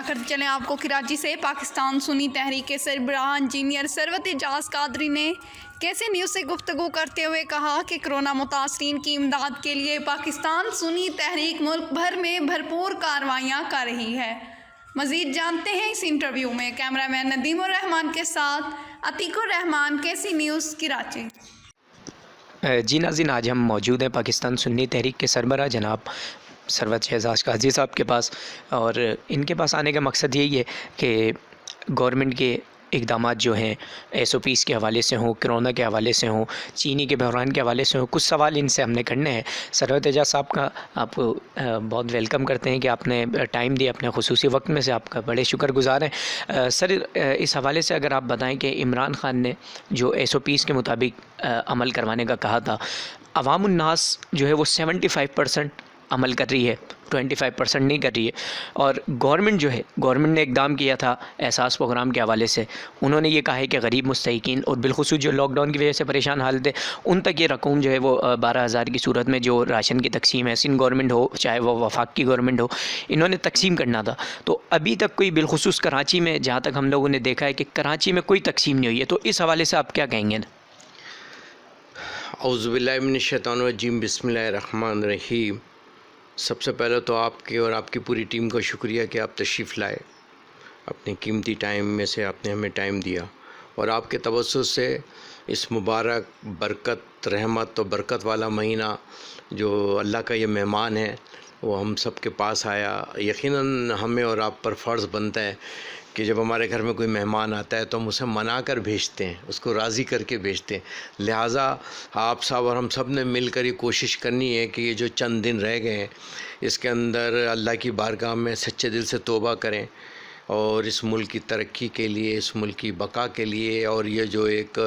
کرتے چلیں آپ کو کراچی سے۔ پاکستان سنی تحریک کے سربراہ انجینئر ثروت اعجاز قادری نے کیسے نیوز سے گفتگو کرتے ہوئے کہا کہ کورونا متاثرین کی امداد کے لیے پاکستان سنی تحریک ملک بھر میں بھرپور کارروائیاں کر رہی ہے۔ مزید جانتے ہیں اس انٹرویو میں۔ کیمرہ مین ندیم الرحمان کے ساتھ عتیق الرحمان، کیسی نیوز، کراچی۔ جی ناظرین، آج ہم موجود ہیں پاکستان سنی تحریک کے سربراہ جناب ثروت اعجاز قادری صاحب کے پاس، اور ان کے پاس آنے کا مقصد یہی ہے کہ گورنمنٹ کے اقدامات جو ہیں ایس او پیز کے حوالے سے ہوں، کرونا کے حوالے سے ہوں، چینی کے بحران کے حوالے سے ہوں، کچھ سوال ان سے ہم نے کرنے ہیں۔ ثروت اعجاز صاحب کا آپ کو بہت ویلکم کرتے ہیں کہ آپ نے ٹائم دیا اپنے خصوصی وقت میں سے، آپ کا بڑے شکر گزار ہیں۔ سر، اس حوالے سے اگر آپ بتائیں کہ عمران خان نے جو ایس او پیز کے مطابق عمل کروانے کا کہا تھا، عوام الناس جو ہے وہ 75% عمل کر رہی ہے، 25% نہیں کر رہی ہے، اور گورنمنٹ نے اقدام کیا تھا احساس پروگرام کے حوالے سے۔ انہوں نے یہ کہا ہے کہ غریب مستحقین اور بالخصوص جو لاک ڈاؤن کی وجہ سے پریشان حالت ہے ان تک یہ رقم جو ہے وہ 12,000 کی صورت میں جو راشن کی تقسیم ہے، سندھ گورنمنٹ ہو چاہے وہ وفاق کی گورنمنٹ ہو، انہوں نے تقسیم کرنا تھا۔ تو ابھی تک کوئی، بالخصوص کراچی میں جہاں تک ہم لوگوں نے دیکھا ہے کہ کراچی میں کوئی تقسیم نہیں ہوئی ہے، تو اس حوالے سے آپ کیا کہیں گے؟ اعوذ باللہ من الشیطان الرجیم، بسم اللہ الرحمن الرحیم۔ سب سے پہلے تو آپ کے اور آپ کی پوری ٹیم کا شکریہ کہ آپ تشریف لائے، اپنے قیمتی ٹائم میں سے آپ نے ہمیں ٹائم دیا، اور آپ کے توسط سے اس مبارک برکت، رحمت اور برکت والا مہینہ جو اللہ کا یہ مہمان ہے وہ ہم سب کے پاس آیا۔ یقیناً ہمیں اور آپ پر فرض بنتا ہے کہ جب ہمارے گھر میں کوئی مہمان آتا ہے تو ہم اسے منا کر بھیجتے ہیں، اس کو راضی کر کے بھیجتے ہیں۔ لہٰذا آپ صاحب اور ہم سب نے مل کر یہ کوشش کرنی ہے کہ یہ جو چند دن رہ گئے ہیں اس کے اندر اللہ کی بارگاہ میں سچے دل سے توبہ کریں، اور اس ملک کی ترقی کے لیے، اس ملک کی بقا کے لیے، اور یہ جو ایک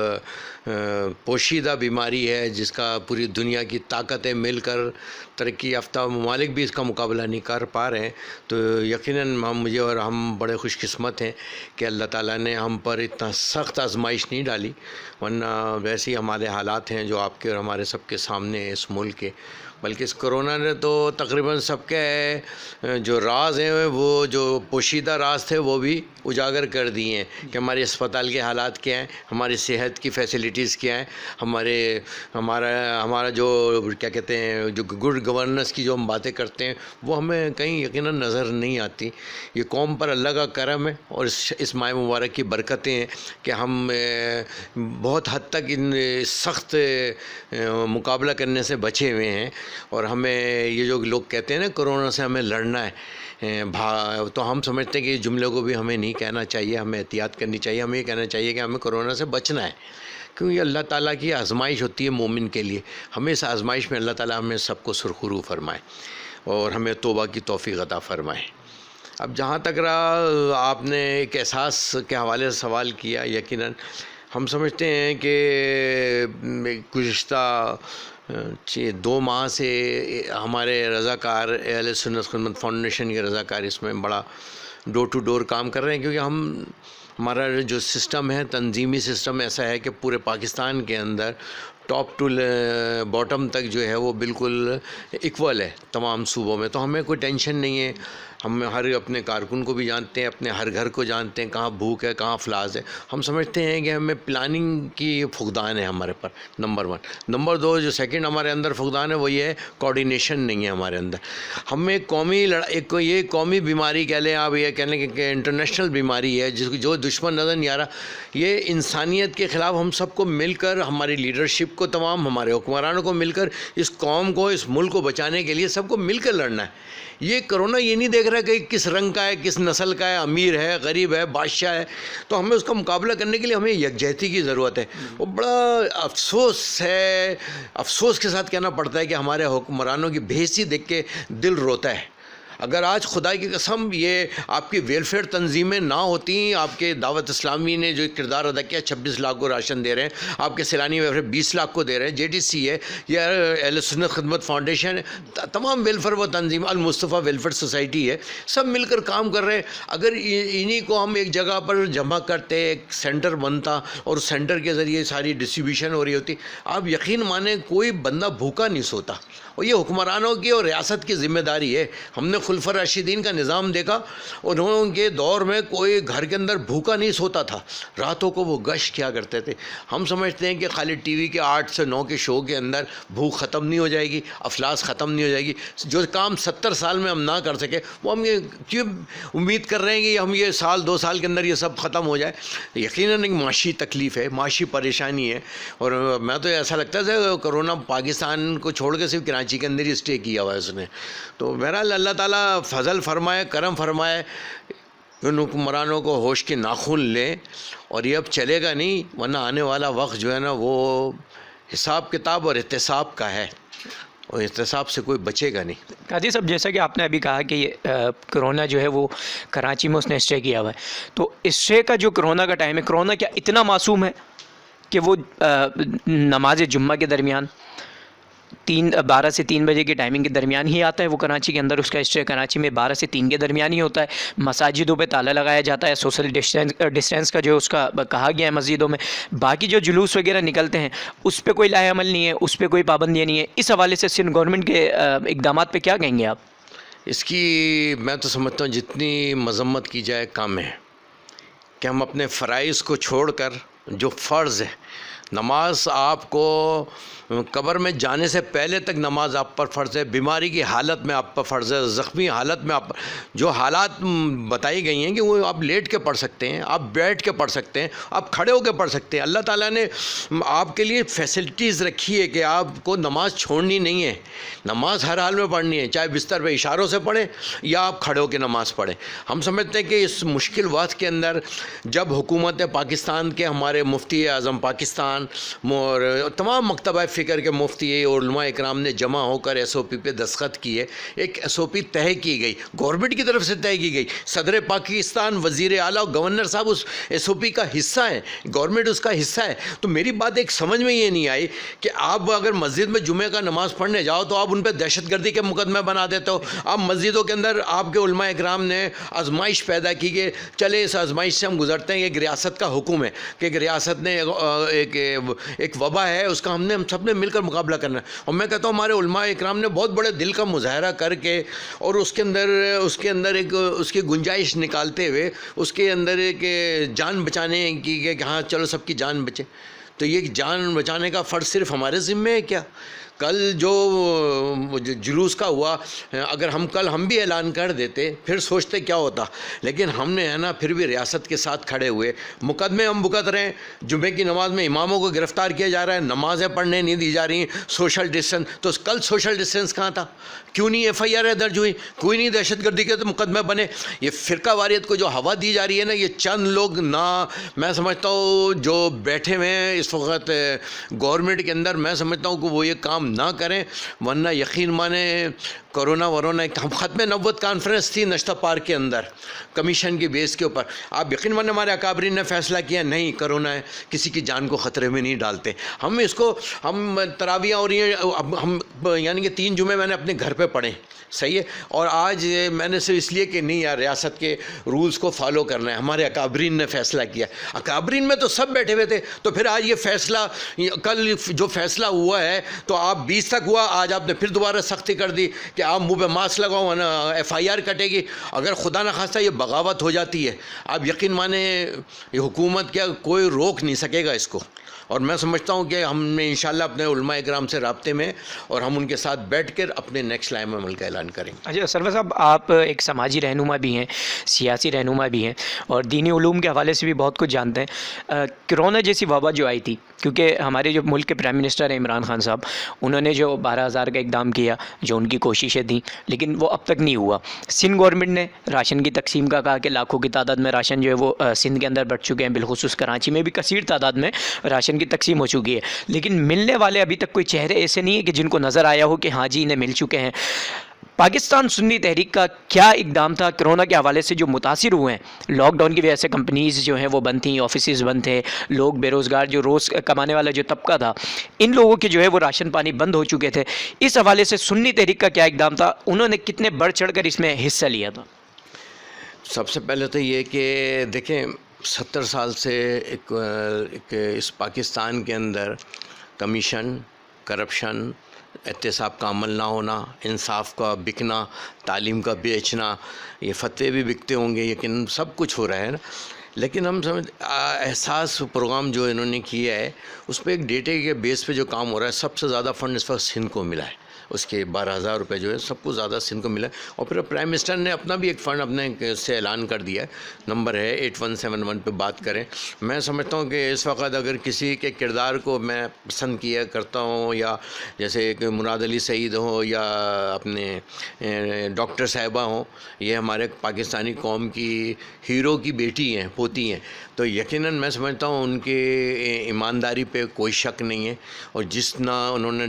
پوشیدہ بیماری ہے جس کا پوری دنیا کی طاقتیں مل کر، ترقی یافتہ ممالک بھی اس کا مقابلہ نہیں کر پا رہے ہیں، تو یقیناً مجھے اور ہم بڑے خوش قسمت ہیں کہ اللہ تعالیٰ نے ہم پر اتنا سخت آزمائش نہیں ڈالی، ورنہ ویسے ہی ہمارے حالات ہیں جو آپ کے اور ہمارے سب کے سامنے ہیں اس ملک کے۔ بلکہ اس کرونا نے تو تقریباً سب کے جو راز ہیں، وہ جو پوشیدہ راز تھے وہ بھی اجاگر کر دیے ہیں کہ ہمارے اسپتال کے حالات کیا ہیں، ہماری صحت کی فیسلٹیز کیا ہیں، ہمارا جو کیا کہتے ہیں، جو گڈ گورننس کی جو ہم باتیں کرتے ہیں وہ ہمیں کہیں یقیناً نظر نہیں آتی۔ یہ قوم پر اللہ کا کرم ہے اور اس ماہ مبارک کی برکتیں ہیں کہ ہم بہت حد تک ان سخت مقابلہ کرنے سے بچے ہوئے ہیں، اور ہمیں یہ جو لوگ کہتے ہیں نا کرونا سے ہمیں لڑنا ہے، تو ہم سمجھتے ہیں کہ اس جملے کو بھی ہمیں نہیں کہنا چاہیے، ہمیں احتیاط کرنی چاہیے، ہمیں یہ کہنا چاہیے کہ ہمیں کرونا سے بچنا ہے، کیونکہ یہ اللہ تعالیٰ کی آزمائش ہوتی ہے مومن کے لیے۔ ہمیں اس آزمائش میں اللہ تعالیٰ ہمیں سب کو سرخرو فرمائے اور ہمیں توبہ کی توفیق عطا فرمائے۔ اب جہاں تک رہا آپ نے ایک احساس کے حوالے سے سوال کیا، یقیناً ہم سمجھتے ہیں کہ گزشتہ 2 ماہ سے ہمارے رضاکار اہل سنت خدمت فاؤنڈیشن کے رضاکار اس میں بڑا ڈور ٹو ڈور کام کر رہے ہیں، کیونکہ ہمارا جو سسٹم ہے، تنظیمی سسٹم ایسا ہے کہ پورے پاکستان کے اندر ٹاپ ٹو باٹم تک جو ہے وہ بالکل ایکول ہے تمام صوبوں میں، تو ہمیں کوئی ٹینشن نہیں ہے۔ ہم ہر اپنے کارکن کو بھی جانتے ہیں، اپنے ہر گھر کو جانتے ہیں، کہاں بھوک ہے، کہاں افلاس ہے۔ ہم سمجھتے ہیں کہ ہمیں پلاننگ کی فقدان ہے ہمارے پر، نمبر 1۔ نمبر 2 جو سیکنڈ ہمارے اندر فقدان ہے وہ یہ ہے کوآرڈینیشن نہیں ہے ہمارے اندر۔ ہمیں یہ قومی بیماری کہہ لیں، آپ یہ کہہ لیں کہ انٹرنیشنل بیماری ہے جو دشمن نظر نہیں آ رہا، یہ انسانیت کے خلاف ہم سب کو مل کر، ہماری لیڈرشپ کو، تمام ہمارے حکمرانوں کو مل کر اس قوم کو، اس ملک کو بچانے کے لیے سب کو مل کر لڑنا ہے۔ یہ کرونا یہ نہیں دیکھ رہا کہ کس رنگ کا ہے، کس نسل کا ہے، امیر ہے، غریب ہے، بادشاہ ہے، تو ہمیں اس کا مقابلہ کرنے کے لیے ہمیں یکجہتی کی ضرورت ہے۔ وہ بڑا افسوس ہے، افسوس کے ساتھ کہنا پڑتا ہے کہ ہمارے حکمرانوں کی بےحسی دیکھ کے دل روتا ہے۔ اگر آج خدا کی قسم یہ آپ کی ویلفیئر تنظیمیں نہ ہوتی، آپ کے دعوت اسلامی نے جو کردار ادا کیا، 26 لاکھ کو راشن دے رہے ہیں، آپ کے سیلانی ویلفیئر 20 لاکھ کو دے رہے ہیں، JDC ہے یا اہل سنت خدمت فاؤنڈیشن ہے، تمام ویلفیئر وہ تنظیم، المصطفیٰ ویلفیئر سوسائٹی ہے، سب مل کر کام کر رہے ہیں۔ اگر انہی کو ہم ایک جگہ پر جمع کرتے، ایک سینٹر بنتا اور سینٹر کے ذریعے ساری ڈسٹریبیوشن ہو رہی ہوتی، آپ یقین مانیں کوئی بندہ بھوکا نہیں سوتا۔ اور یہ حکمرانوں کی اور ریاست کی ذمہ داری ہے۔ ہم نے خلفاء راشدین کا نظام دیکھا، انہوں کے دور میں کوئی گھر کے اندر بھوکا نہیں سوتا تھا، راتوں کو وہ گشت کیا کرتے تھے۔ ہم سمجھتے ہیں کہ خالی ٹی وی کے 8 سے 9 کے شو کے اندر بھوک ختم نہیں ہو جائے گی، افلاس ختم نہیں ہو جائے گی، جو کام 70 سال میں ہم نہ کر سکے وہ ہم یہ کیوں امید کر رہے ہیں کہ ہم یہ سال 2 سال کے اندر یہ سب ختم ہو جائے؟ یقیناً ایک معاشی تکلیف ہے، معاشی پریشانی ہے، اور میں تو ایسا لگتا ہے کرونا پاکستان کو چھوڑ کے صرف کراچی کے اندر ہی اسٹے کیا ہوا ہے اس نے۔ تو بہرحال اللہ تعالیٰ فضل فرمائے، کرم فرمائے، ان حکمرانوں کو ہوش کے ناخن لے، اور یہ اب چلے گا نہیں، ورنہ آنے والا وقت جو ہے نا وہ حساب کتاب اور احتساب کا ہے، اور احتساب سے کوئی بچے گا نہیں۔ قاضی صاحب، جیسا کہ آپ نے ابھی کہا کہ یہ کرونا جو ہے وہ کراچی میں اس نے اسٹے کیا ہوا ہے، تو اسٹے کا جو کرونا کا ٹائم ہے، کرونا کیا اتنا معصوم ہے کہ وہ نماز جمعہ کے درمیان 12 سے 3 بجے کے ٹائمنگ کے درمیان ہی آتا ہے وہ کراچی کے اندر؟ اس کا اسٹے کراچی میں 12 سے 3 کے درمیان ہی ہوتا ہے، مساجدوں پہ تالا لگایا جاتا ہے، سوشل ڈسٹینس کا جو اس کا کہا گیا ہے مسجدوں میں، باقی جو جلوس وغیرہ نکلتے ہیں اس پہ کوئی لاہ عمل نہیں ہے، اس پہ کوئی پابندیاں نہیں ہے۔ اس حوالے سے سندھ گورنمنٹ کے اقدامات پہ کیا کہیں گے آپ؟ اس کی میں تو سمجھتا ہوں جتنی مذمت کی جائے کم ہے، کہ ہم اپنے فرائض کو چھوڑ کر جو فرض ہے، نماز آپ کو قبر میں جانے سے پہلے تک نماز آپ پر فرض ہے، بیماری کی حالت میں آپ پر فرض ہے، زخمی حالت میں آپ جو حالات بتائی گئی ہیں کہ وہ آپ لیٹ کے پڑھ سکتے ہیں، آپ بیٹھ کے پڑھ سکتے ہیں، آپ کھڑے ہو کے پڑھ سکتے ہیں۔ اللہ تعالیٰ نے آپ کے لیے فیسلٹیز رکھی ہے کہ آپ کو نماز چھوڑنی نہیں ہے، نماز ہر حال میں پڑھنی ہے، چاہے بستر پہ اشاروں سے پڑھیں یا آپ کھڑے ہو کے نماز پڑھیں۔ ہم سمجھتے ہیں کہ اس مشکل وقت کے اندر جب حکومت پاکستان کے ہمارے مفتی اعظم پاکستان اور تمام مکتبہ فکر کے مفتی اور علماء اکرام نے جمع ہو کر ایس او پی پہ دستخط کیے، ایک ایس او پی طے کی گئی، گورنمنٹ کی طرف سے طے کی گئی، صدر پاکستان، وزیر اعلیٰ اور گورنر صاحب اس ایس او پی کا حصہ ہیں، گورنمنٹ اس کا حصہ ہے۔ تو میری بات ایک سمجھ میں یہ نہیں آئی کہ آپ اگر مسجد میں جمعہ کا نماز پڑھنے جاؤ تو آپ ان پہ دہشت گردی کے مقدمے بنا دیتے ہو۔ آپ مسجدوں کے اندر آپ کے علماء اکرام نے آزمائش پیدا کی کہ چلے اس آزمائش سے ہم گزرتے ہیں، ایک ریاست کا حکم ہے کہ ایک ریاست نے ایک وبا ہے، اس کا ہم سب نے مل کر مقابلہ کرنا ہے۔ اور میں کہتا ہوں ہمارے علماء اکرام نے بہت بڑے دل کا مظاہرہ کر کے اور اس کے اندر ایک اس کی گنجائش نکالتے ہوئے اس کے اندر ایک جان بچانے کی کہ ہاں چلو سب کی جان بچے۔ تو یہ جان بچانے کا فرض صرف ہمارے ذمہ ہے کیا؟ کل جو جلوس کا ہوا، اگر ہم بھی اعلان کر دیتے پھر سوچتے کیا ہوتا، لیکن ہم نے ہے نا پھر بھی ریاست کے ساتھ کھڑے ہوئے، مقدمے ہم بھگت رہے ہیں، جمعے کی نماز میں اماموں کو گرفتار کیا جا رہا ہے، نمازیں پڑھنے نہیں دی جا رہی ہیں، سوشل ڈسٹینس۔ تو کل سوشل ڈسٹینس کہاں تھا؟ کیوں نہیں ایف آئی آر درج ہوئی؟ کوئی نہیں دہشت گردی کے تو مقدمے بنے۔ یہ فرقہ واریت کو جو ہوا دی جا رہی ہے نا، یہ چند لوگ میں سمجھتا ہوں جو بیٹھے ہوئے ہیں اس وقت گورنمنٹ کے اندر، میں سمجھتا ہوں کہ وہ یہ کام نہ کریں، ورنہ یقین مانیں کرونا ہم ختم نبوت کانفرنس تھی نشتہ پارک کے اندر کمیشن کی بیس کے اوپر، آپ یقین مانیں ہمارے اکابرین نے فیصلہ کیا نہیں کرونا ہے، کسی کی جان کو خطرے میں نہیں ڈالتے۔ ہم تراویح ہو رہی ہیں، ہم یعنی کہ 3 جمعے میں نے اپنے گھر پہ پڑھے، صحیح ہے، اور آج میں نے صرف اس لیے کہ نہیں یار ریاست کے رولز کو فالو کرنا ہے، ہمارے اکابرین نے فیصلہ کیا، اکابرین میں تو سب بیٹھے ہوئے تھے، تو پھر آج یہ فیصلہ کل جو فیصلہ ہوا ہے تو آپ 20 تک ہوا، آج آپ نے پھر دوبارہ سختی کر دی کہ آپ منہ پہ ماسک لگاؤ ورنہ ایف آئی آر کٹے گی۔ اگر خدا نخواستہ یہ بغاوت ہو جاتی ہے، آپ یقین مانیں یہ حکومت کیا کوئی روک نہیں سکے گا اس کو۔ اور میں سمجھتا ہوں کہ ہم نے انشاءاللہ اپنے علماء اکرام سے رابطے میں اور ہم ان کے ساتھ بیٹھ کر اپنے نیکسٹ لائن عمل کا اعلان کریں گے۔ اچھا سرور صاحب، آپ ایک سماجی رہنما بھی ہیں، سیاسی رہنما بھی ہیں، اور دینی علوم کے حوالے سے بھی بہت کچھ جانتے ہیں۔ کرونا جیسی وبا جو آئی تھی، کیونکہ ہمارے جو ملک کے پرائم منسٹر ہیں عمران خان صاحب، انہوں نے جو 12,000 کا اقدام کیا، جو ان کی کوششیں تھیں، لیکن وہ اب تک نہیں ہوا۔ سندھ گورنمنٹ نے راشن کی تقسیم کا کہا کہ لاکھوں کی تعداد میں راشن جو ہے وہ سندھ کے اندر بٹ چکے ہیں، بالخصوص کراچی میں بھی کثیر تعداد میں راشن کی تقسیم ہو چکی ہے، لیکن ملنے والے ابھی تک کوئی چہرے ایسے نہیں ہیں کہ جن کو نظر آیا ہو کہ ہاں جی انہیں مل چکے ہیں۔ پاکستان سنی تحریک کا کیا اقدام تھا کرونا کے حوالے سے؟ جو متاثر ہوئے ہیں لاک ڈاؤن کی وجہ سے، کمپنیز جو ہیں وہ بند تھیں، آفیسز بند تھے، لوگ بے روزگار، جو روز کمانے والا جو طبقہ تھا، ان لوگوں کے جو ہے وہ راشن پانی بند ہو چکے تھے۔ اس حوالے سے سنی تحریک کا کیا اقدام تھا؟ انہوں نے کتنے بڑھ چڑھ کر اس میں حصہ لیا تھا؟ سب سے پہلے تو یہ کہ دیکھیں 70 سال سے ایک اس پاکستان کے اندر کمیشن، کرپشن، احتساب کا عمل نہ ہونا، انصاف کا بکنا، تعلیم کا بیچنا، یہ فتوے بھی بکتے ہوں گے، لیکن سب کچھ ہو رہا ہے نا. لیکن ہم احساس پروگرام جو انہوں نے کیا ہے اس پہ ایک ڈیٹے کے بیس پہ جو کام ہو رہا ہے، سب سے زیادہ فنڈ اس وقت سندھ کو ملا ہے. اس کے 12,000 روپے جو ہے سب کو زیادہ سندھ کو ملا ہے. اور پھر پرائم منسٹر نے اپنا بھی ایک فنڈ اپنے سے اعلان کر دیا ہے. نمبر ہے 8171 پہ بات کریں. میں سمجھتا ہوں کہ اس وقت اگر کسی کے کردار کو میں پسند کیا کرتا ہوں، یا جیسے کہ مراد علی سعید ہوں یا اپنے ڈاکٹر صاحبہ ہوں، یہ ہمارے پاکستانی قوم کی ہیرو کی بیٹی ہیں، پوتی ہیں، تو یقیناً میں سمجھتا ہوں ان کے ایمانداری پہ کوئی شک نہیں ہے. اور جتنا انہوں نے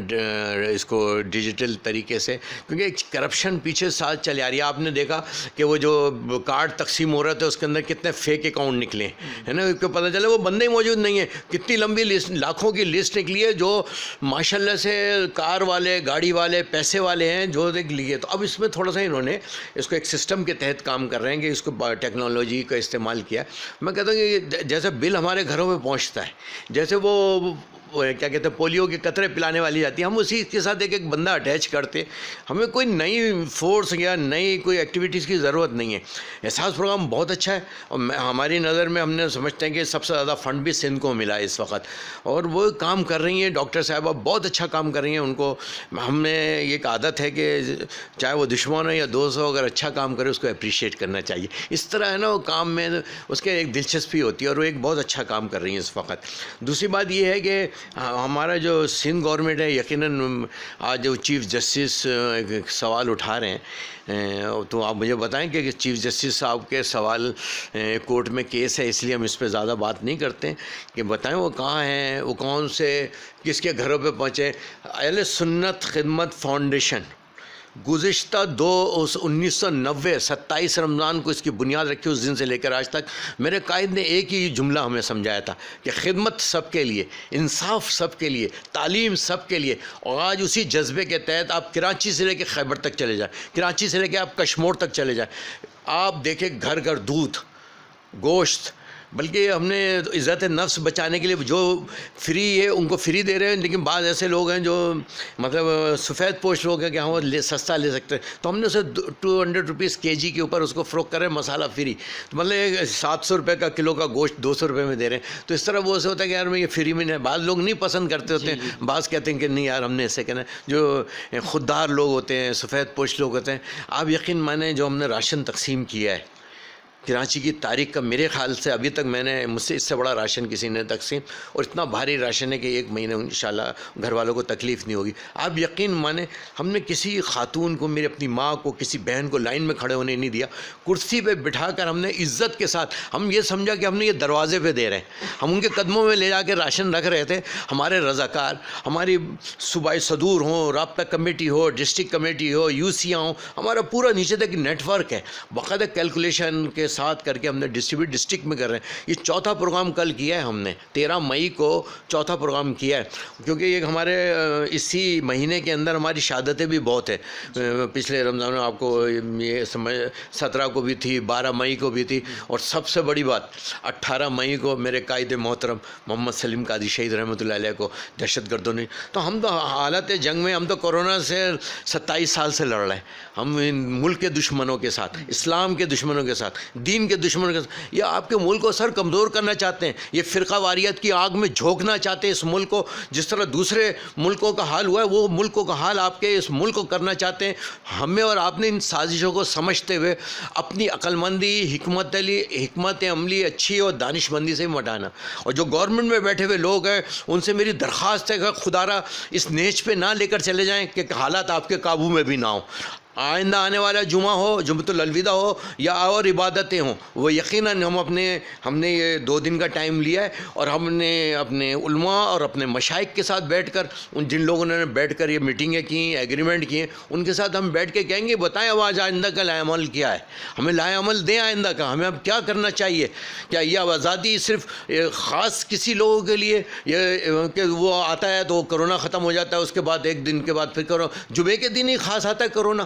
اس کو ڈیجیٹل طریقے سے، کیونکہ ایک کرپشن پیچھے ساتھ چلے آ رہی ہے. آپ نے دیکھا کہ وہ جو کارڈ تقسیم ہو رہا تھا اس کے اندر کتنے فیک اکاؤنٹ نکلے ہیں نا، اس کو پتہ چلا وہ بندے ہی موجود نہیں ہیں. کتنی لمبی لسٹ، لاکھوں کی لسٹ نکلی ہے جو ماشاء اللہ سے کار والے، گاڑی والے، پیسے والے ہیں جو دیکھ لیے. تو اب اس میں تھوڑا سا انہوں نے اس کو ایک سسٹم کے تحت کام کر رہے ہیں کہ اس کو ٹیکنالوجی کا استعمال کیا. میں کہتا ہوں کہ جیسے بل ہمارے گھروں میں پہنچتا ہے، جیسے وہ کیا کہتے ہیں پولیو کے قطرے پلانے والی جاتی ہے، ہم اسی کے ساتھ ایک بندہ اٹیچ کرتے. ہمیں کوئی نئی فورس یا نئی کوئی ایکٹیویٹیز کی ضرورت نہیں ہے. احساس پروگرام بہت اچھا ہے، اور ہماری نظر میں ہم نے سمجھتے ہیں کہ سب سے زیادہ فنڈ بھی سندھ کو ملا ہے اس وقت، اور وہ کام کر رہی ہیں. ڈاکٹر صاحبہ بہت اچھا کام کر رہی ہیں. ان کو ہم نے ایک عادت ہے کہ چاہے وہ دشمن ہو یا دوست ہو، اگر اچھا کام کرے اس کو اپریشیٹ کرنا چاہیے. اس طرح ہے نا، وہ کام میں اس کے ایک دلچسپی ہوتی ہے، اور وہ ایک بہت اچھا کام کر رہی ہیں اس وقت. دوسری بات یہ ہے کہ ہمارا جو سندھ گورنمنٹ ہے، یقیناً آج جو چیف جسٹس ایک سوال اٹھا رہے ہیں، تو آپ مجھے بتائیں کہ چیف جسٹس صاحب کے سوال کورٹ میں کیس ہے، اس لیے ہم اس پہ زیادہ بات نہیں کرتے کہ بتائیں وہ کہاں ہیں، وہ کون سے کس کے گھروں پہ پہنچے. اہل سنت خدمت فاؤنڈیشن گزشتہ 1990 27 رمضان کو اس کی بنیاد رکھی. اس دن سے لے کر آج تک میرے قائد نے ایک ہی جملہ ہمیں سمجھایا تھا کہ خدمت سب کے لیے، انصاف سب کے لیے، تعلیم سب کے لیے. اور آج اسی جذبے کے تحت آپ کراچی سے لے کے خیبر تک چلے جائیں، کراچی سے لے کے آپ کشمور تک چلے جائیں، آپ دیکھیں گھر گھر دودھ، گوشت. بلکہ ہم نے عزت نفس بچانے کے لیے جو فری ہے ان کو فری دے رہے ہیں. لیکن بعض ایسے لوگ ہیں جو مطلب سفید پوش لوگ ہیں کہ ہم وہ سستا لے سکتے ہیں، تو ہم نے اسے 200 روپیز kg کے اوپر اس کو فروخت کر رہے ہیں، مسالہ فری. تو مطلب 700 روپے کا کلو کا گوشت 200 روپے میں دے رہے ہیں. تو اس طرح وہ ایسے ہوتا ہے کہ یار میں یہ فری میں نہیں. بعض لوگ نہیں پسند کرتے ہوتے ہیں، بعض کہتے ہیں کہ نہیں یار ہم نے ایسے کہنا ہے. جو خوددار لوگ ہوتے ہیں، سفید پوش لوگ ہوتے ہیں، آپ یقین مانیں جو ہم نے راشن تقسیم کیا ہے کراچی کی تاریخ کا، میرے خیال سے ابھی تک میں نے مجھ سے اس سے بڑا راشن کسی نے تقسیم، اور اتنا بھاری راشن ہے کہ 1 مہینے انشاءاللہ گھر والوں کو تکلیف نہیں ہوگی. آپ یقین مانیں ہم نے کسی خاتون کو، میری اپنی ماں کو، کسی بہن کو لائن میں کھڑے ہونے نہیں دیا. کرسی پہ بٹھا کر ہم نے عزت کے ساتھ، ہم یہ سمجھا کہ ہم نے یہ دروازے پہ دے رہے ہیں، ہم ان کے قدموں میں لے جا کے راشن رکھ رہے تھے. ہمارے رضاکار، ہماری صوبائی صدور ہوں، رابطہ کمیٹی ہو، ڈسٹرکٹ کمیٹی ہو، یوسیاں ہوں، ہمارا پورا نیچے تک نیٹ ورک ہے. باقاعدہ کیلکولیشن کے ساتھ کر کے ہم نے ڈسٹریبیوٹ ڈسٹرکٹ میں کر رہے ہیں. یہ چوتھا پروگرام کل کیا ہے ہم نے، 13 مئی کو چوتھا پروگرام کیا ہے. کیونکہ یہ ہمارے اسی مہینے کے اندر ہماری شہادتیں بھی بہت ہیں. پچھلے رمضان میں آپ کو یہ 17 کو بھی تھی، 12 مئی کو بھی تھی، اور سب سے بڑی بات 18 مئی کو میرے قائد محترم محمد سلیم قادری شہید رحمۃ اللہ علیہ کو دہشت گردوں نے. تو ہم تو حالت جنگ میں، ہم تو کورونا سے 27 سال سے لڑ رہے ہیں. ہم ملک کے دشمنوں کے ساتھ، اسلام کے دشمنوں کے ساتھ، دین کے دشمنوں کے ساتھ، یہ آپ کے ملک کو سر کمزور کرنا چاہتے ہیں، یہ فرقہ واریت کی آگ میں جھونکنا چاہتے ہیں اس ملک کو. جس طرح دوسرے ملکوں کا حال ہوا ہے وہ ملکوں کا حال آپ کے اس ملک کو کرنا چاہتے ہیں. ہمیں اور آپ نے ان سازشوں کو سمجھتے ہوئے اپنی عقل مندی، حکمت عملی اچھی اور دانش مندی سے مٹانا. اور جو گورنمنٹ میں بیٹھے ہوئے لوگ ہیں ان سے میری درخواست ہے کہ خدا را اس نیچ پہ نہ لے کر چلے جائیں کہ حالات آپ کے قابو میں بھی نہ ہوں. آئندہ آنے والا جمعہ ہو، جمعۃ الوداع ہو، یا اور عبادتیں ہوں، وہ یقیناً ہم نے یہ 2 دن کا ٹائم لیا ہے، اور ہم نے اپنے علماء اور اپنے مشائخ کے ساتھ بیٹھ کر، جن لوگوں نے بیٹھ کر یہ میٹنگیں کی، ایگریمنٹ کیے، ان کے ساتھ ہم بیٹھ کے کہیں گے بتائیں اب آج آئندہ کا لائے عمل کیا ہے، ہمیں لائے عمل دیں آئندہ کا، ہمیں اب کیا کرنا چاہیے. کیا یہ آزادی صرف خاص کسی لوگوں کے لیے، یہ کہ وہ آتا ہے تو کرونا ختم ہو جاتا ہے، اس کے بعد 1 دن کے بعد پھر جمعے کے دن ہی خاص آتا ہے کرونا؟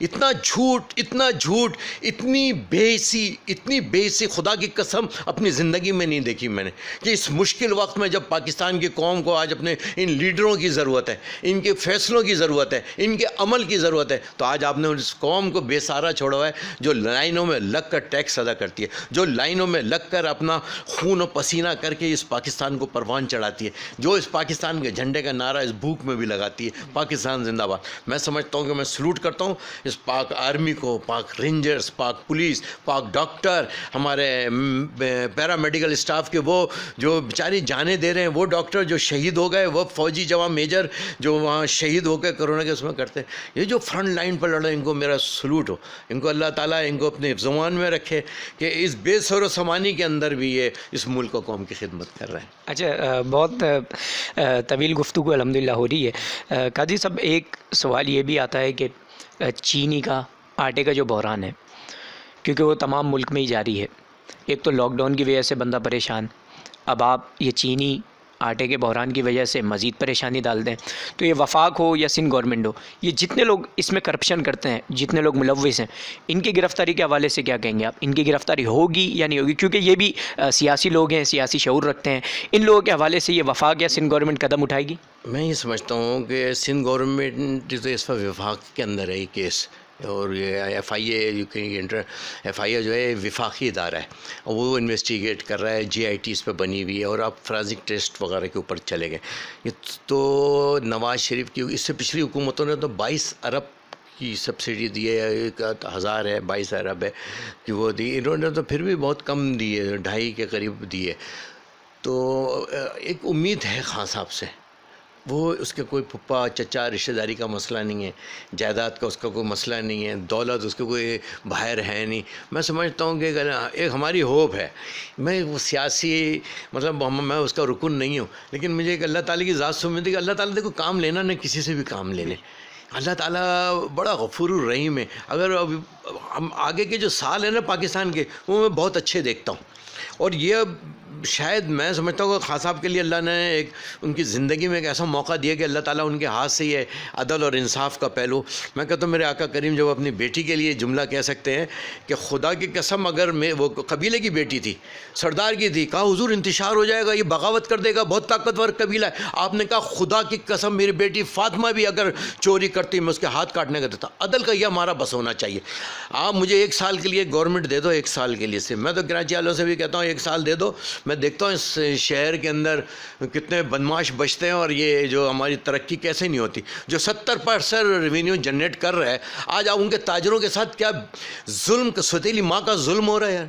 اتنا جھوٹ, اتنی بےحسی خدا کی قسم اپنی زندگی میں نہیں دیکھی میں نے, کہ اس مشکل وقت میں جب پاکستان کی قوم کو آج اپنے ان لیڈروں کی ضرورت ہے, ان کے فیصلوں کی ضرورت ہے, ان کے عمل کی ضرورت ہے, تو آج آپ نے اس قوم کو بے سہارا چھوڑا ہوا ہے, جو لائنوں میں لگ کر ٹیکس ادا کرتی ہے, جو لائنوں میں لگ کر اپنا خون و پسینہ کر کے اس پاکستان کو پروان چڑھاتی ہے, جو اس پاکستان کے جھنڈے کا نعرہ اس بھوک میں بھی لگاتی ہے, پاکستان زندہ باد. میں سمجھتا ہوں کہ میں سلوٹ کرتا ہوں اس پاک آرمی کو, پاک رینجرز, پاک پولیس, پاک ڈاکٹر, ہمارے پیرا میڈیکل اسٹاف کے وہ جو بیچاری جانیں دے رہے ہیں, وہ ڈاکٹر جو شہید ہو گئے, وہ فوجی جوان میجر جو وہاں شہید ہو کے کرونا کے اس میں کرتے ہیں, یہ جو فرنٹ لائن پر لڑے, ان کو میرا سلوٹ ہو, ان کو اللہ تعالیٰ ان کو اپنے زمان میں رکھے کہ اس بے سر و سامانی کے اندر بھی یہ اس ملک و قوم کی خدمت کر رہے ہیں. اچھا, بہت طویل گفتگو الحمدللہ ہو رہی ہے. قاضی صاحب, ایک سوال یہ بھی آتا ہے کہ چینی کا, آٹے کا جو بحران ہے, کیونکہ وہ تمام ملک میں ہی جاری ہے, ایک تو لاک ڈاؤن کی وجہ سے بندہ پریشان, اب آپ یہ چینی آٹے کے بحران کی وجہ سے مزید پریشانی ڈال دیں, تو یہ وفاق ہو یا سندھ گورنمنٹ ہو, یہ جتنے لوگ اس میں کرپشن کرتے ہیں, جتنے لوگ ملوث ہیں, ان کی گرفتاری کے حوالے سے کیا کہیں گے آپ؟ ان کی گرفتاری ہوگی یا نہیں ہوگی؟ کیونکہ یہ بھی سیاسی لوگ ہیں, سیاسی شعور رکھتے ہیں, ان لوگوں کے حوالے سے یہ وفاق یا سندھ گورنمنٹ قدم اٹھائے گی؟ میں یہ سمجھتا ہوں کہ سندھ گورنمنٹ تو اس پر وفاق کے اندر ہے یہ کیس, اور یہ ایف آئی اے جو ہے وفاقی ادارہ ہے, وہ انویسٹیگیٹ کر رہا ہے, جی آئی ٹی اس پہ بنی ہوئی ہے, اور اب فرانسک ٹیسٹ وغیرہ کے اوپر چلے گئے. یہ تو نواز شریف کی, اس سے پچھلی حکومتوں نے تو 22 ارب کی سبسڈی دی ہے, 1000 ہے, 22 ارب ہے کہ وہ دی, انہوں نے تو پھر بھی بہت کم دی ہے, 2.5 کے قریب دی ہے. تو ایک امید ہے خان صاحب سے, وہ اس کے کوئی پھپھا چچا رشتہ داری کا مسئلہ نہیں ہے, جائیداد کا اس کا کوئی مسئلہ نہیں ہے, دولت اس کے کوئی باہر ہے نہیں. میں سمجھتا ہوں کہ ایک ہماری ہوپ ہے, میں وہ سیاسی مطلب میں اس کا رکن نہیں ہوں, لیکن مجھے ایک اللہ تعالیٰ کی ذات سے امید ہے کہ اللہ تعالیٰ دیکھو کام لینا نہ کسی سے بھی کام لے لیں. اللہ تعالیٰ بڑا غفور الرحیم ہے. اگر ہم آگے کے جو سال ہیں نا پاکستان کے, وہ میں بہت اچھے دیکھتا ہوں, اور یہ شاید میں سمجھتا ہوں کہ خان صاحب کے لیے اللہ نے ایک ان کی زندگی میں ایک ایسا موقع دیا کہ اللہ تعالیٰ ان کے ہاتھ سے یہ عدل اور انصاف کا پہلو. میں کہتا ہوں میرے آقا کریم جب اپنی بیٹی کے لیے جملہ کہہ سکتے ہیں کہ خدا کی قسم, اگر میں وہ قبیلے کی بیٹی تھی, سردار کی تھی, کہا حضور انتشار ہو جائے گا, یہ بغاوت کر دے گا, بہت طاقتور قبیلہ ہے. آپ نے کہا خدا کی قسم میری بیٹی فاطمہ بھی اگر چوری کرتی میں اس کے ہاتھ کاٹنے کا دیتا. عدل کا یہ ہمارا بس ہونا چاہیے. آپ مجھے 1 سال کے لیے گورنمنٹ دے دو, 1 سال کے لیے سے, میں تو کراچی والوں سے بھی کہتا ہوں 1 سال دے دو. میں دیکھتا ہوں اس شہر کے اندر کتنے بدماش بچتے ہیں, اور یہ جو ہماری ترقی کیسے نہیں ہوتی. جو 70% ریونیو جنریٹ کر رہا ہے, آج آپ ان کے تاجروں کے ساتھ کیا ظلم, ستیلی ماں کا ظلم ہو رہا ہے یار.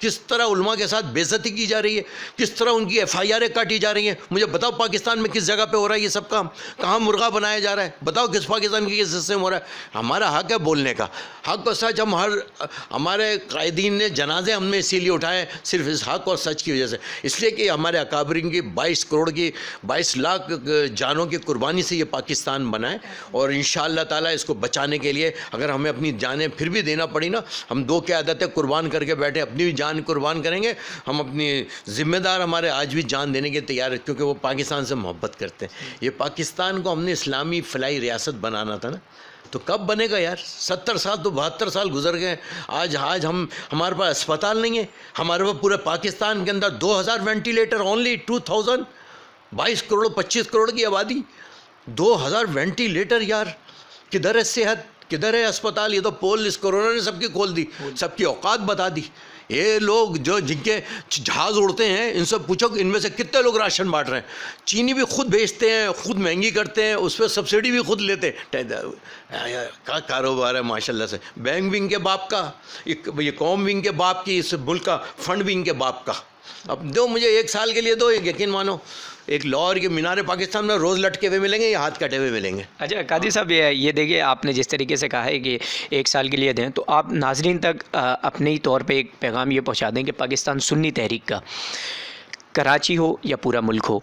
کس طرح علماء کے ساتھ بے عزتی کی جا رہی ہے, کس طرح ان کی ایف آئی آریں کاٹی جا رہی ہیں. مجھے بتاؤ پاکستان میں کس جگہ پہ ہو رہا ہے یہ سب کام, کہاں مرغا بنایا جا رہا ہے, بتاؤ کس پاکستان کی کس حصے میں ہو رہا ہے. ہمارا حق ہے بولنے کا, حق اور سچ. ہم ہمارے قائدین نے جنازے ہم نے اسی لیے اٹھائے صرف اس حق اور سچ کی وجہ سے, اس لیے کہ ہمارے اکابرین کی 22 کروڑ کی 22 لاکھ جانوں کی قربانی سے یہ پاکستان بنا ہے. اور انشاءاللہ تعالیٰ اس کو بچانے کے لیے اگر ہمیں اپنی جانیں پھر بھی دینا پڑی نا, ہم 2 قیادتیں قربان کر کے بیٹھے, اپنی بھی جان قربان کریں گے. ہم اپنی ذمہ دار ہمارے آج بھی جان دینے کے تیار ہیں, کیونکہ وہ پاکستان سے محبت کرتے ہیں. یہ پاکستان کو ہم نے اسلامی فلاحی ریاست بنانا تھا نا, تو کب بنے گا یار. 70 سال تو 72 سال گزر گئے. آج ہمارے پاس اسپتال نہیں ہے. ہمارے پاس پورے پاکستان کے اندر 2000 وینٹیلیٹر, اونلی 2000, 22 کروڑ 25 کروڑ کی آبادی, 2000 وینٹیلیٹر یار. کدھر ہے صحت, کدھر ہے اسپتال؟ یہ تو پول اس کورونا نے سب کی کھول دی, سب کی اوقات بتا دی. یہ لوگ جو جن کے جہاز اڑتے ہیں, ان سے پوچھو کہ ان میں سے کتنے لوگ راشن بانٹ رہے ہیں. چینی بھی خود بیچتے ہیں, خود مہنگی کرتے ہیں, اس پہ سبسڈی بھی خود لیتے ہیں. کیا کاروبار ہے ماشاء اللہ سے. بینک بھی ان کے باپ کا, یہ قوم بھی ان کے باپ کی, اس ملک کا فنڈ بھی ان کے باپ کا. اب دو مجھے 1 سال کے لیے دو, یقین مانو ایک لاہور کے مینار پاکستان میں روز لٹکے ہوئے ملیں گے یا ہاتھ کٹے ہوئے ملیں گے. اچھا قاضی صاحب, یہ دیکھیے آپ نے جس طریقے سے کہا ہے کہ 1 سال کے لیے دیں, تو آپ ناظرین تک اپنے ہی طور پہ ایک پیغام یہ پہنچا دیں کہ پاکستان سنی تحریک کا, کراچی ہو یا پورا ملک ہو,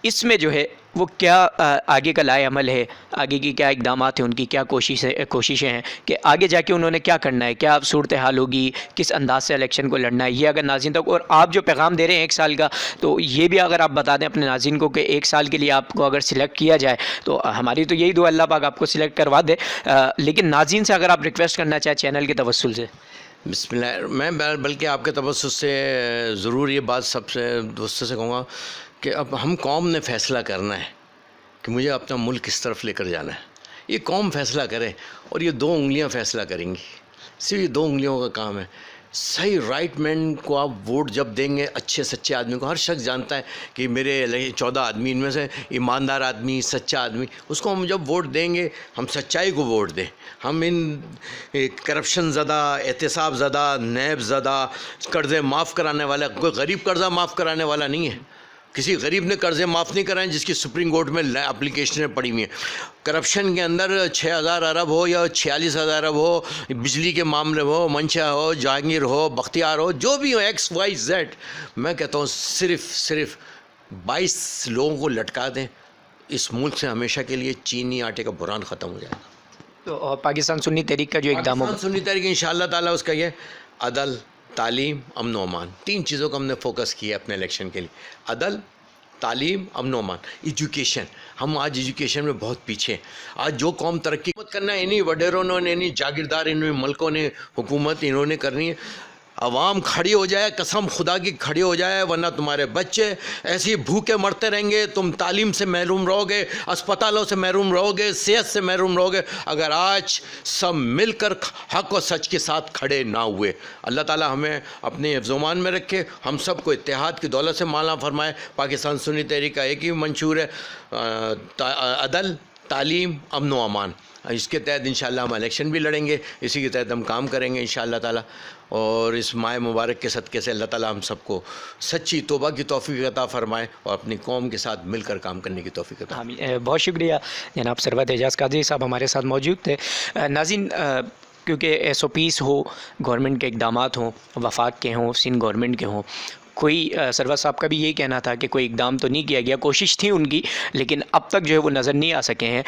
اس میں جو ہے وہ کیا آگے کا لائے عمل ہے، آگے کی کیا اقدامات ہیں، ان کی کیا کوششیں ہیں کہ آگے جا کے انہوں نے کیا کرنا ہے، کیا صورتحال ہوگی، کس انداز سے الیکشن کو لڑنا ہے، یہ اگر ناظرین تک، اور آپ جو پیغام دے رہے ہیں 1 سال کا، تو یہ بھی اگر آپ بتا دیں اپنے ناظرین کو کہ 1 سال کے لیے آپ کو اگر سلیکٹ کیا جائے تو ہماری تو یہی دعا اللہ پاک آپ کو سلیکٹ کروا دے، لیکن ناظرین سے اگر آپ ریکویسٹ کرنا چاہیں چینل کے توسل سے۔ بسم اللہ، میں بلکہ آپ کے توسط سے ضرور یہ بات سب سے دوستوں سے کہوں گا کہ اب ہم قوم نے فیصلہ کرنا ہے کہ مجھے اپنا ملک کس طرف لے کر جانا ہے۔ یہ قوم فیصلہ کرے، اور یہ 2 انگلیاں فیصلہ کریں گی، صرف یہ 2 انگلیوں کا کام ہے۔ صحیح رائٹ مین کو آپ ووٹ جب دیں گے، اچھے سچے آدمی کو، ہر شخص جانتا ہے کہ میرے 14 آدمی ان میں سے ایماندار آدمی، سچا آدمی، اس کو ہم جب ووٹ دیں گے، ہم سچائی کو ووٹ دیں، ہم ان کرپشن زدہ، احتساب زدہ، نیب زدہ، قرضے معاف کرانے والا، کوئی غریب قرضہ معاف کرانے والا نہیں ہے، کسی غریب نے قرضے معاف نہیں کرائے جس کی سپریم کورٹ میں اپلیکیشنیں پڑی ہوئی ہیں۔ کرپشن کے اندر 6,000 ارب ہو یا 46,000 ارب ہو، بجلی کے معاملے ہو، منشا ہو، جہانگیر ہو، بختیار ہو، جو بھی ہو، XYZ، میں کہتا ہوں صرف 22 لوگوں کو لٹکا دیں، اس ملک سے ہمیشہ کے لیے چینی آٹے کا بحران ختم ہو جائے گا۔ تو پاکستان سنی تحریک کا جو اقدام ہوگا، پاکستان سنی تحریک انشاءاللہ تعالیٰ اس کا یہ عدل، تعلیم، امن و امان، 3 چیزوں کو ہم نے فوکس کیا اپنے الیکشن کے لیے۔ عدل، تعلیم، امن و امان، ایجوکیشن۔ ہم آج ایجوکیشن میں بہت پیچھے ہیں۔ آج جو قوم ترقی کرنا ہے، انہی وڈیروں نے، انہی جاگیردار، انہی ملکوں نے حکومت انہوں نے کرنی ہے۔ عوام کھڑی ہو جائے، قسم خدا کی کھڑی ہو جائے، ورنہ تمہارے بچے ایسے ہی بھوکے مرتے رہیں گے، تم تعلیم سے محروم رہو گے، اسپتالوں سے محروم رہو گے، صحت سے محروم رہو گے، اگر آج سب مل کر حق و سچ کے ساتھ کھڑے نہ ہوئے۔ اللہ تعالی ہمیں اپنے حفظ و امان میں رکھے، ہم سب کو اتحاد کی دولت سے مالا فرمائے۔ پاکستان سنی تحریک کا ایک ہی منشور ہے، عدل، تعلیم، امن و امان۔ اس کے تحت انشاءاللہ ہم الیکشن بھی لڑیں گے، اسی کے تحت ہم کام کریں گے انشاءاللہ تعالی، اور اس ماہ مبارک کے صدقے سے اللہ تعالی ہم سب کو سچی توبہ کی توفیق عطا فرمائے اور اپنی قوم کے ساتھ مل کر کام کرنے کی توفیق عطا فرمائے۔ آمین۔ بہت شکریہ جناب ثروت اعجاز قادری صاحب ہمارے ساتھ موجود تھے۔ ناظرین، کیونکہ SOPs ہو، گورنمنٹ کے اقدامات ہوں، وفاق کے ہوں، سندھ گورنمنٹ کے ہوں، کوئی ثروت صاحب کا بھی یہی کہنا تھا کہ کوئی اقدام تو نہیں کیا گیا، کوشش تھی ان کی، لیکن اب تک جو ہے وہ نظر نہیں آ سکے ہیں۔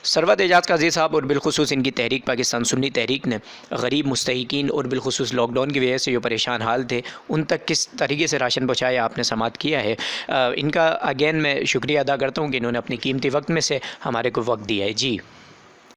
ثروت اعجاز قادری صاحب اور بالخصوص ان کی تحریک پاکستان سنی تحریک نے غریب مستحقین اور بالخصوص لاک ڈاؤن کی وجہ سے جو پریشان حال تھے ان تک کس طریقے سے راشن پہنچایا آپ نے سماعت کیا ہے۔ ان کا اگین میں شکریہ ادا کرتا ہوں کہ انہوں نے اپنی قیمتی وقت میں سے ہمارے کو وقت دیا ہے۔ جی